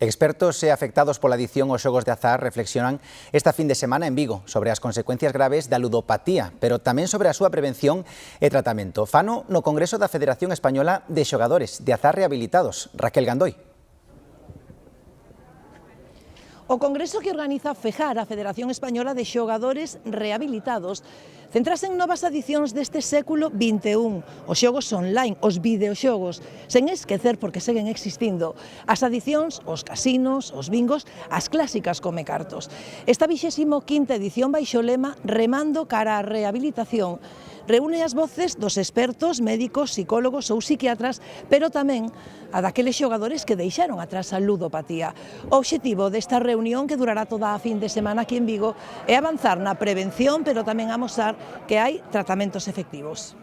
Expertos e afectados pola adicción aos xogos de azar reflexionan esta fin de semana en Vigo sobre as consecuencias graves da ludopatía, pero tamén sobre a súa prevención e tratamento. Fano no Congreso da Federación Española de Xogadores de Azar Rehabilitados. Raquel Gandoi. O congreso que organiza FEJAR, a Federación Española de Xogadores Rehabilitados, centrase en novas adicións deste século XXI, os xogos online, os videoxogos, sen esquecer, porque seguen existindo, as adicións, os casinos, os bingos, as clásicas comecartos. Esta 25ª edición baixo o lema Remando cara á rehabilitación reúne as voces dos expertos, médicos, psicólogos ou psiquiatras, pero tamén a daqueles xogadores que deixaron atrás a ludopatía. O obxectivo desta reunión, que durará toda a fin de semana aquí en Vigo, é avanzar na prevención, pero tamén amosar que hai tratamentos efectivos.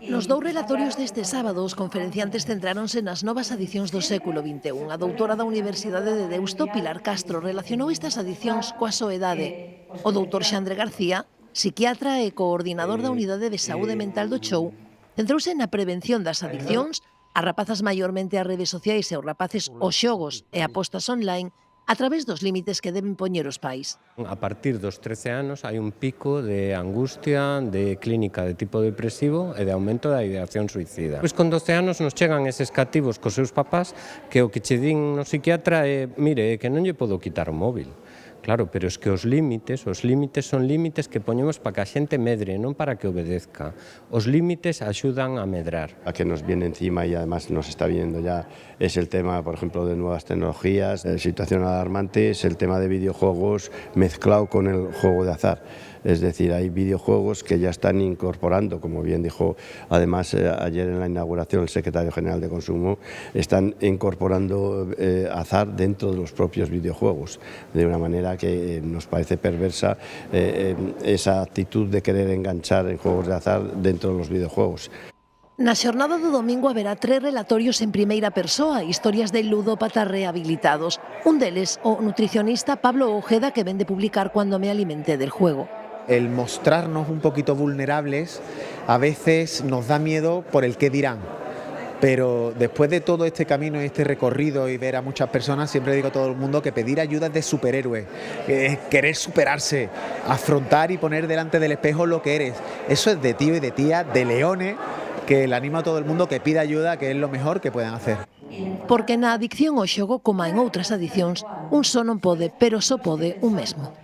Nos dous relatorios deste sábado, os conferenciantes centráronse nas novas adicións do século XXI. A doutora da Universidade de Deusto, Pilar Castro, relacionou estas adicións coa soedade. O doutor Xandre García, psiquiatra e coordinador da Unidade de Saúde Mental do Chou, centrouse na prevención das adiccións, as rapazas maiormente ás redes sociais e os rapaces aos xogos e apostas online, a través dos límites que deben poñer os pais. A partir dos 13 anos hai un pico de angustia, de clínica de tipo depresivo e de aumento da ideación suicida. Pois con 12 anos nos chegan eses cativos cos seus papás que o que che din no psiquiatra é, mire, que non lle podo quitar o móvil. Claro, pero es que os límites son límites que poñemos para que a xente medre, non para que obedezca. Os límites axudan a medrar. A que nos viene encima y además nos está viendo ya es el tema, por ejemplo, de nuevas tecnologías, situación alarmante es el tema de videojuegos mezclado con el juego de azar. Es decir, hay videojuegos que ya están incorporando, como bien dijo además ayer en la inauguración el secretario general de Consumo, están incorporando azar dentro de los propios videojuegos, de una manera que nos parece perversa esa actitud de querer enganchar en juegos de azar dentro de los videojuegos. Na xornada do domingo haberá 3 relatorios en primeira persoa, historias de ludópatas rehabilitados. Un deles, o nutricionista Pablo Ojeda, que ven de publicar Cuando me alimenté del juego. El mostrarnos un poquito vulnerables a veces nos da miedo por el qué dirán, pero después de todo este camino y este recorrido y ver a muchas personas, siempre digo a todo el mundo que pedir ayuda es de superhéroe, querer superarse, afrontar y poner delante del espejo lo que eres. Eso es de tío y de tía, de leones, que le animo a todo el mundo que pida ayuda, que es lo mejor que pueden hacer. Porque na adicción ao xogo, como en outras adicións, un só non pode, pero só pode un mesmo.